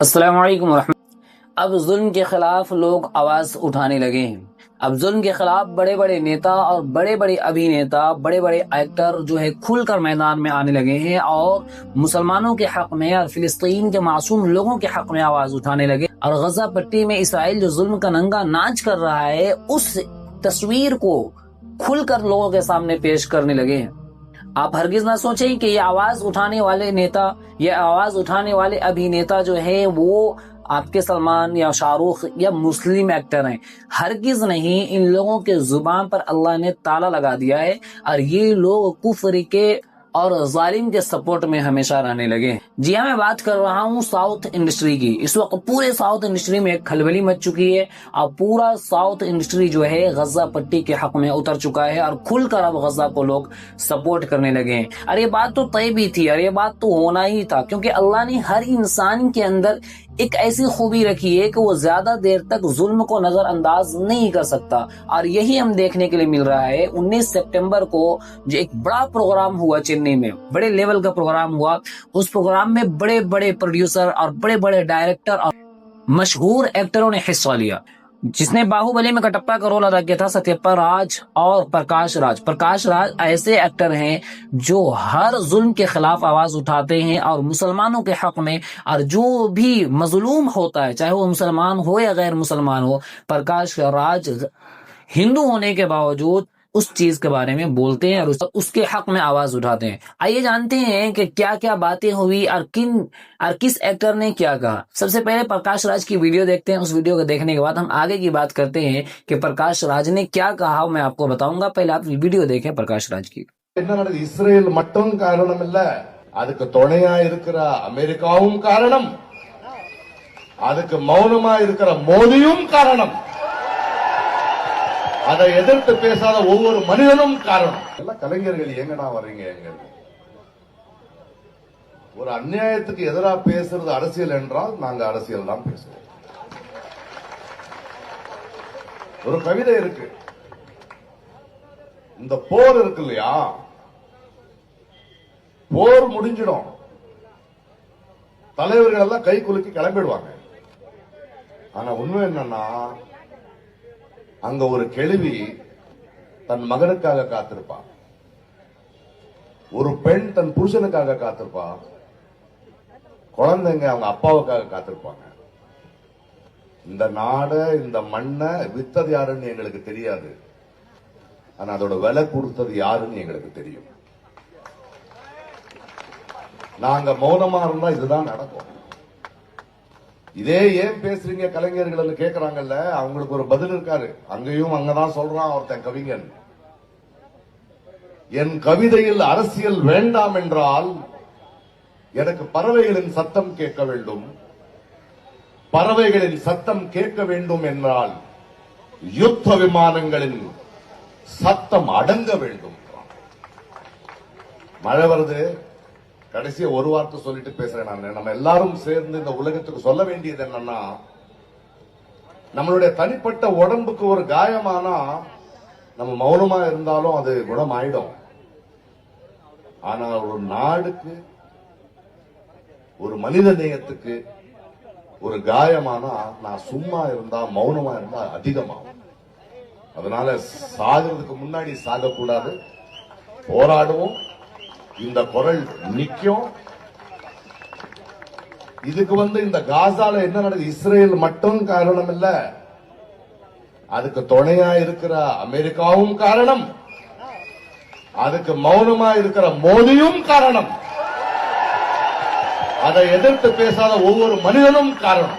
السلام علیکم ورحمۃ اللہ۔ اب ظلم کے خلاف لوگ آواز اٹھانے لگے ہیں۔ اب ظلم کے خلاف بڑے بڑے نیتا اور بڑے بڑے ابھینیتا، بڑے بڑے ایکٹر جو ہے کھل کر میدان میں آنے لگے ہیں اور مسلمانوں کے حق میں اور فلسطین کے معصوم لوگوں کے حق میں آواز اٹھانے لگے، اور غزہ پٹی میں اسرائیل جو ظلم کا ننگا ناچ کر رہا ہے اس تصویر کو کھل کر لوگوں کے سامنے پیش کرنے لگے ہیں۔ آپ ہرگز نہ سوچیں کہ یہ آواز اٹھانے والے نیتا، یہ آواز اٹھانے والے ابھینیتا جو ہے وہ آپ کے سلمان یا شاہ رخ یا مسلم ایکٹر ہیں۔ ہرگز نہیں، ان لوگوں کے زبان پر اللہ نے تالا لگا دیا ہے اور یہ لوگ کفر کے اور ظالم کے سپورٹ میں ہمیشہ رہنے لگے ہیں۔ جی ہاں، میں بات کر رہا ہوں ساؤتھ انڈسٹری کی۔ اس وقت پورے ساؤتھ انڈسٹری میں ایک کھلبلی مچ چکی ہے اور پورا ساؤتھ انڈسٹری جو ہے غزہ پٹی کے حق میں اتر چکا ہے اور کھل کر اب غزہ کو لوگ سپورٹ کرنے لگے ہیں۔ اور یہ بات تو طے بھی تھی اور یہ بات تو ہونا ہی تھا، کیونکہ اللہ نے ہر انسان کے اندر ایک ایسی خوبی رکھی ہے کہ وہ زیادہ دیر تک ظلم کو نظر انداز نہیں کر سکتا، اور یہی ہم دیکھنے کے لیے مل رہا ہے۔ 19 سپٹمبر کو جو ایک بڑا پروگرام ہوا چنئی میں، بڑے لیول کا پروگرام ہوا، اس پروگرام میں بڑے بڑے پروڈیوسر اور بڑے بڑے ڈائریکٹر اور مشہور ایکٹروں نے حصہ لیا۔ جس نے باہوبلی میں کٹپا کا رول ادا کیا تھا، ستیہ راج اور پرکاش راج۔ پرکاش راج ایسے ایکٹر ہیں جو ہر ظلم کے خلاف آواز اٹھاتے ہیں اور مسلمانوں کے حق میں، اور جو بھی مظلوم ہوتا ہے چاہے وہ مسلمان ہو یا غیر مسلمان ہو، پرکاش راج ہندو ہونے کے باوجود اس چیز کے بارے میں بولتے ہیں اور اس کے حق میں آواز اٹھاتے ہیں۔ آئیے جانتے ہیں کہ کیا کیا باتیں ہوئی اور کس ایکٹر نے کیا کہا۔ سب سے پہلے پرکاش راج کی ویڈیو دیکھتے ہیں، اس ویڈیو کو دیکھنے کے بعد ہم آگے کی بات کرتے ہیں کہ پرکاش راج نے کیا کہا، میں آپ کو بتاؤں گا۔ پہلے آپ ویڈیو دیکھیں پرکاش راج کی۔ இஸ்ரேல் மட்டும் காரணம் இல்ல, அதுக்கு துணையா இருக்கிற அமெரிக்காவும் காரணம், அதுக்கு மௌனமா இருக்கிற மோடியும் காரணம், அதை எதிர்த்து பேசாத ஒவ்வொரு மனிதனும் காரணம். எல்லாம் கலைஞர்கள் எங்கடா வர்றீங்க? எங்க ஒரு அநியாயத்துக்கு எதிராக பேசுறது அரசியல் என்றால் நாங்க அரசியல் தான் பேசுவோம். ஒரு கவிதை இருக்கு, இந்த போர் இருக்கு இல்லையா, போர் முடிஞ்சிடும், தலைவர்கள் எல்லாம் கை குலுக்கி கிளம்பிடுவாங்க. ஆனா உண்மை என்னன்னா, அங்க ஒரு கேள்வி தன் மகனுக்காக காத்திருப்பா, ஒரு பெண் தன் புருஷனுக்காக காத்திருப்பா, குழந்தைங்க அவங்க அப்பாவுக்காக காத்திருப்பாங்க. இந்த நாடு இந்த மண்ணை வித்தது யாருன்னு எங்களுக்கு தெரியாது, ஆனா அதோட விலை கொடுத்தது யாருன்னு எங்களுக்கு தெரியும். நாங்க மௌனமா இருந்தா இதுதான் நடக்கும். இதே ஏன் பேசுறீங்க கலைஞர்கள் கேட்கறாங்கல்ல, அவங்களுக்கு ஒரு பதில் இருக்காரு. அங்கேயும் அங்கதான் சொல்றான் ஒருத்தன் கவிஞன், என் கவிதையில் அரசியல் வேண்டாம் என்றால் எனக்கு பறவைகளின் சத்தம் கேட்க வேண்டும், பறவைகளின் சத்தம் கேட்க வேண்டும் என்றால் யுத்த விமானங்களின் சத்தம் அடங்க வேண்டும். மழை வருது, கடைசியா ஒரு வார்த்தை சொல்லிட்டு பேசுறேன் நான். நம்ம எல்லாரும் சேர்ந்து இந்த உலகத்துக்கு சொல்ல வேண்டியது என்னன்னா, நம்மளுடைய தனிப்பட்ட உடம்புக்கு ஒரு காயமானா நம்ம மௌனமா இருந்தாலும் அது குணமாயிடும். ஆனா ஒரு நாடுக்கு, ஒரு மனித நேயத்துக்கு ஒரு காயமானா நான் சும்மா இருந்தா மௌனமா இருந்தா அதிகமாகும். அதனால சாகிறதுக்கு முன்னாடி சாகக்கூடாது, போராடுவோம், இந்த குரல் நிக்கும். இதுக்கு இந்த காசால என்ன நடக்குது, இஸ்ரேல் மட்டும் காரணம் இல்ல, அதுக்கு துணையா இருக்கிற அமெரிக்காவும் காரணம், அதுக்கு மௌனமா இருக்கிற மோடியும் காரணம், அதை எதிர்த்து பேசாத ஒவ்வொரு மனிதனும் காரணம்.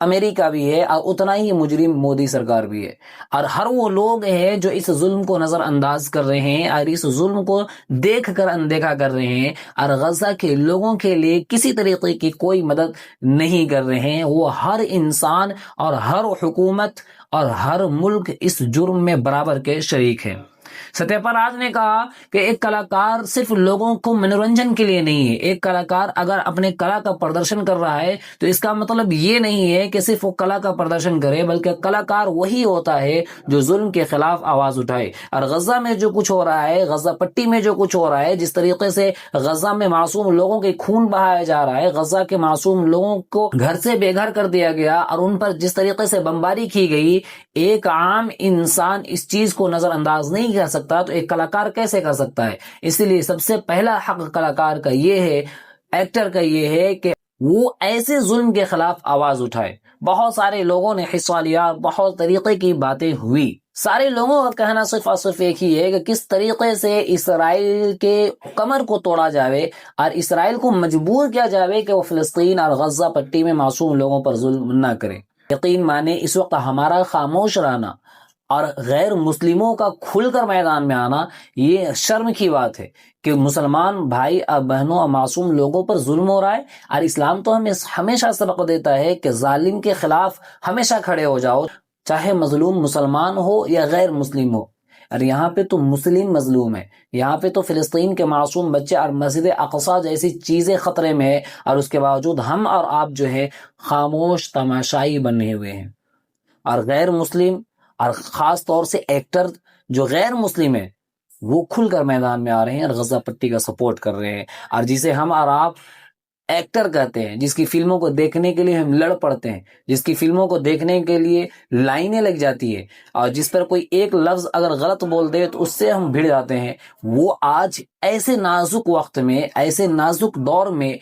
امریکہ بھی ہے اور اتنا ہی مجرم مودی سرکار بھی ہے، اور ہر وہ لوگ ہیں جو اس ظلم کو نظر انداز کر رہے ہیں اور اس ظلم کو دیکھ کر اندیکھا کر رہے ہیں اور غزہ کے لوگوں کے لیے کسی طریقے کی کوئی مدد نہیں کر رہے ہیں۔ وہ ہر انسان اور ہر حکومت اور ہر ملک اس جرم میں برابر کے شریک ہے۔ ستیہ پاراج نے کہا کہ ایک کلاکار صرف لوگوں کو منورنجن کے لیے نہیں ہے۔ ایک کلاکار اگر اپنے کلا کا پردرشن کر رہا ہے تو اس کا مطلب یہ نہیں ہے کہ صرف وہ کلا کا پردرشن کرے، بلکہ کلاکار وہی ہوتا ہے جو ظلم کے خلاف آواز اٹھائے۔ اور غزہ میں جو کچھ ہو رہا ہے، غزہ پٹی میں جو کچھ ہو رہا ہے، جس طریقے سے غزہ میں معصوم لوگوں کے خون بہایا جا رہا ہے، غزہ کے معصوم لوگوں کو گھر سے بے گھر کر دیا گیا اور ان پر جس طریقے سے بمباری کی گئی، ایک عام انسان اس چیز کو نظر انداز نہیں کر سکتا تو ایک کلاکار کیسے کر سکتا ہے؟ اس لیے سب سے پہلا حق کلاکار کا یہ ہے، ایکٹر کا یہ ہے کہ وہ ایسے ظلم کے خلاف آواز اٹھائے۔ بہت سارے لوگوں نے حصہ لیا، بہت طریقے کی باتیں ہوئی۔ سارے لوگوں کا کہنا صرف اور صرف ایک ہی ہے کہ کس طریقے سے اسرائیل کے کمر کو توڑا جاوے اور اسرائیل کو مجبور کیا جاوے کہ وہ فلسطین اور غزہ پٹی میں معصوم لوگوں پر ظلم نہ کرے۔ یقین مانے اس وقت ہمارا خاموش رہنا اور غیر مسلموں کا کھل کر میدان میں آنا یہ شرم کی بات ہے کہ مسلمان بھائی اور بہنوں اور معصوم لوگوں پر ظلم ہو رہا ہے، اور اسلام تو ہمیں ہمیشہ سبق دیتا ہے کہ ظالم کے خلاف ہمیشہ کھڑے ہو جاؤ، چاہے مظلوم مسلمان ہو یا غیر مسلم ہو۔ اور یہاں پہ تو مسلم مظلوم ہے، یہاں پہ تو فلسطین کے معصوم بچے اور مسجد اقصی جیسی چیزیں خطرے میں ہے، اور اس کے باوجود ہم اور آپ جو ہے خاموش تماشائی بنے ہوئے ہیں۔ اور غیر مسلم اور خاص طور سے ایکٹر جو غیر مسلم ہیں وہ کھل کر میدان میں آ رہے ہیں اور غزہ پٹی کا سپورٹ کر رہے ہیں، اور جسے ہم اور آپ ایکٹر کہتے ہیں، جس کی فلموں کو دیکھنے کے لیے ہم لڑ پڑتے ہیں، جس کی فلموں کو دیکھنے کے لیے لائنیں لگ جاتی ہے، اور جس پر کوئی ایک لفظ اگر غلط بول دے تو اس سے ہم بھڑ جاتے ہیں، وہ آج ایسے نازک وقت میں، ایسے نازک دور میں،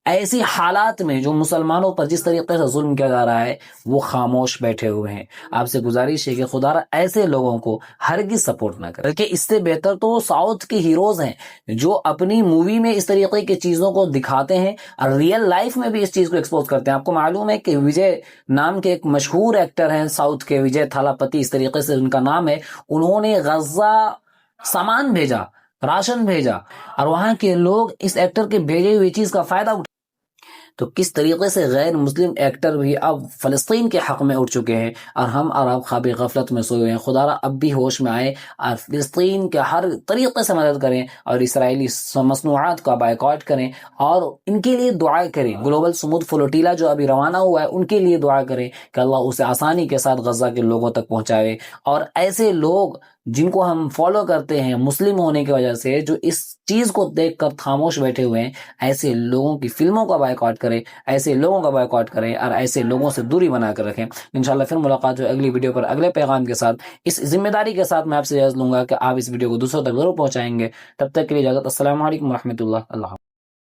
ایسی حالات میں جو مسلمانوں پر جس طریقے سے ظلم کیا جا رہا ہے وہ خاموش بیٹھے ہوئے ہیں۔ آپ سے گزارش ہے کہ خدا را ایسے لوگوں کو ہرگز سپورٹ نہ کرے، بلکہ اس سے بہتر تو ساؤتھ کے ہیروز ہیں جو اپنی مووی میں اس طریقے کی چیزوں کو دکھاتے ہیں اور ریئل لائف میں بھی اس چیز کو ایکسپوز کرتے ہیں۔ آپ کو معلوم ہے کہ وجے نام کے ایک مشہور ایکٹر ہیں ساؤتھ کے، وجے تھالاپتی اس طریقے سے ان کا نام ہے، انہوں نے غزہ سامان بھیجا، راشن بھیجا، اور وہاں کے لوگ اس ایکٹر کے بھیجے ہوئی چیز کا فائدہ اٹھا۔ تو کس طریقے سے غیر مسلم ایکٹر بھی اب فلسطین کے حق میں اٹھ چکے ہیں اور ہم اور آپ خواب غفلت میں سوئے ہوئے ہیں۔ خدا را اب بھی ہوش میں آئے اور فلسطین کے ہر طریقے سے مدد کریں اور اسرائیلی مصنوعات کا بائیکاٹ کریں اور ان کے لیے دعا کریں۔ گلوبل سمود فلوٹیلا جو ابھی روانہ ہوا ہے ان کے لیے دعا کریں کہ اللہ اسے آسانی کے ساتھ غزہ کے لوگوں تک پہنچاوے، اور ایسے لوگ جن کو ہم فالو کرتے ہیں مسلم ہونے کی وجہ سے، جو اس چیز کو دیکھ کر خاموش بیٹھے ہوئے ہیں، ایسے لوگوں کی فلموں کا بائیکاٹ کریں، ایسے لوگوں کا بائیکاٹ کریں اور ایسے لوگوں سے دوری بنا کر رکھیں۔ انشاءاللہ پھر ملاقات ہو اگلی ویڈیو پر اگلے پیغام کے ساتھ۔ اس ذمہ داری کے ساتھ میں آپ سے اجازت لوں گا کہ آپ اس ویڈیو کو دوسروں تک ضرور پہنچائیں گے۔ تب تک کے لیے اجازت، السلام علیکم ورحمۃ اللہ۔